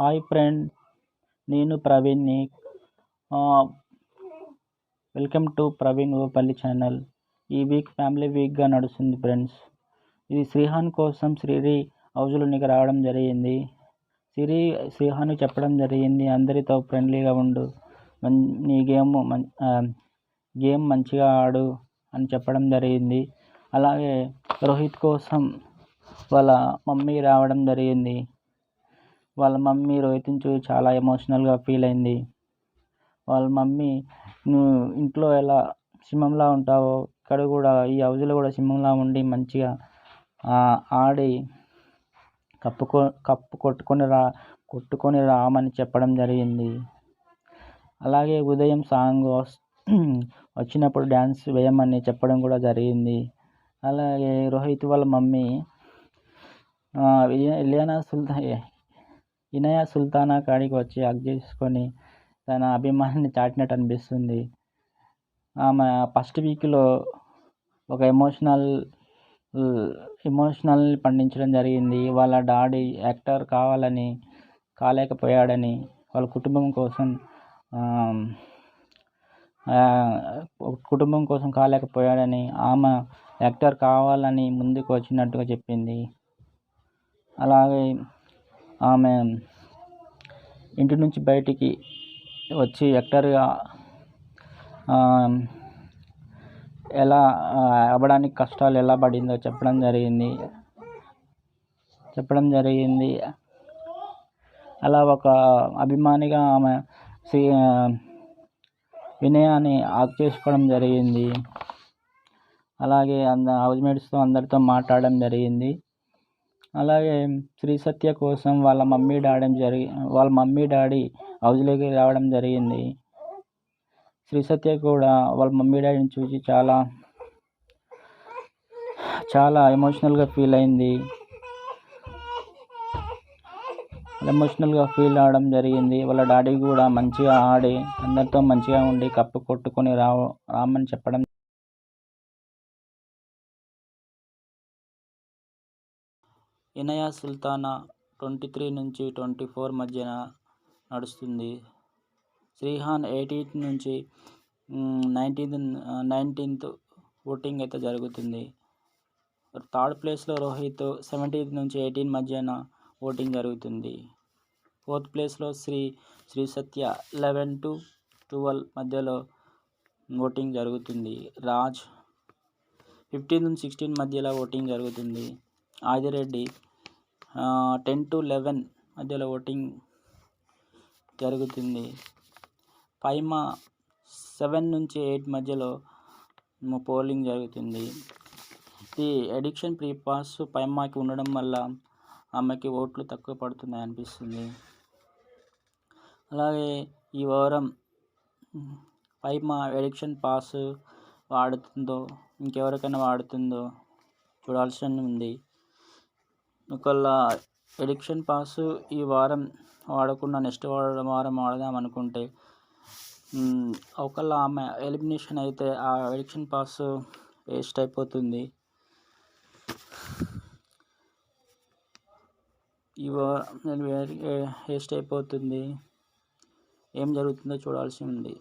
Hi friend, నేను ప్రవీణ్ని. Welcome to Praveen Opalli channel. ఈ వీక్ ఫ్యామిలీ వీక్గా నడుస్తుంది ఫ్రెండ్స్. ఇది శ్రీహాన్ కోసం శ్రీహరి హౌస్లోనికి రావడం జరిగింది. శ్రీహాన్ చెప్పడం జరిగింది, అందరితో ఫ్రెండ్లీగా ఉండు, నీ గేమ్ మంచిగా ఆడు అని చెప్పడం జరిగింది. అలాగే రోహిత్ కోసం వాళ్ళ మమ్మీ రావడం జరిగింది. వాళ్ళ మమ్మీ రోహిత్ని చూసి చాలా ఎమోషనల్గా ఫీల్ అయింది. వాళ్ళ మమ్మీ, నువ్వు ఇంట్లో ఎలా సింహంలా ఉంటావో ఇక్కడ కూడా ఈ హౌస్లో కూడా సింహంలా ఉండి మంచిగా ఆడి కప్పు కొట్టుకొని రామని చెప్పడం జరిగింది. అలాగే ఉదయం సాంగ్ వచ్చినప్పుడు డ్యాన్స్ వేయమని చెప్పడం కూడా జరిగింది. అలాగే రోహిత్ వాళ్ళ మమ్మీ ఇనయా సుల్తానా కాడికి వచ్చి హగ్ చేసుకొని తన అభిమానాన్ని చాటినట్టు అనిపిస్తుంది. ఆమె ఫస్ట్ వీక్లో ఒక ఎమోషనల్ పండించడం జరిగింది. వాళ్ళ డాడీ యాక్టర్ కాలేకపోయాడని, వాళ్ళ కుటుంబం కోసం కాలేకపోయాడని ఆమె యాక్టర్ కావాలని ముందుకు వచ్చినట్టుగా చెప్పింది. అలాగే ఆమె ఇంటి నుంచి బయటికి వచ్చి యాక్టర్గా ఎలా అవ్వడానికి కష్టాలు ఎలా పడిందో చెప్పడం జరిగింది. అలా ఒక అభిమానిగా ఆమె వినయాన్ని హగ్ చేసుకోవడం జరిగింది. అలాగే హౌస్ మేట్స్తో అందరితో మాట్లాడడం జరిగింది. అలాగే శ్రీ సత్య కోసం వాళ్ళ మమ్మీ డాడీ హౌస్లోకి రావడం జరిగింది. శ్రీ సత్య కూడా వాళ్ళ మమ్మీ డాడీని చూసి చాలా ఎమోషనల్గా ఫీల్ అవడం జరిగింది. వాళ్ళ డాడీ కూడా మంచిగా ఆడి అందరితో మంచిగా ఉండి కప్పు కొట్టుకొని రామని చెప్పడం. ఇనయా సుల్తానా 23 నుంచి 24 మధ్యన నడుస్తుంది. శ్రీహాన్ 18 నుంచి 19th ఓటింగ్ అయితే జరుగుతుంది. థర్డ్ ప్లేస్లో రోహిత్ 17 నుంచి 18 మధ్యన ఓటింగ్ జరుగుతుంది. ఫోర్త్ ప్లేస్లో శ్రీ సత్య 11 to 12 మధ్యలో ఓటింగ్ జరుగుతుంది. రాజ్ 15 నుంచి 16 మధ్యలో ఓటింగ్ జరుగుతుంది. ఆదిరెడ్డి 10 to 11 మధ్యలో ఓటింగ్ జరుగుతుంది. పైమా 7 నుంచి 8 మధ్యలో పోలింగ్ జరుగుతుంది. ఈ ఎడిక్షన్ ప్రీ పాస్ పైమాకి ఉండడం వల్ల ఆమెకి ఓట్లు తక్కువ పడుతున్నాయి అనిపిస్తుంది. అలాగే ఈ వారం పైమా ఎడిక్షన్ పాస్ వాడుతుందో ఇంకెవరికైనా వాడుతుందో చూడాల్సి ఉంది. ఒకవేళ ఎడిక్షన్ పాస్ ఈ వారం వాడకుండా నెక్స్ట్ వారం వాడదాం అనుకుంటే ఒకవేళ ఆమె ఎలిమినేషన్ అయితే ఆ ఎడిక్షన్ పాస్ వేస్ట్ అయిపోతుంది. వేస్ట్ అయిపోతుంది. ఏం జరుగుతుందో చూడాల్సి ఉంది.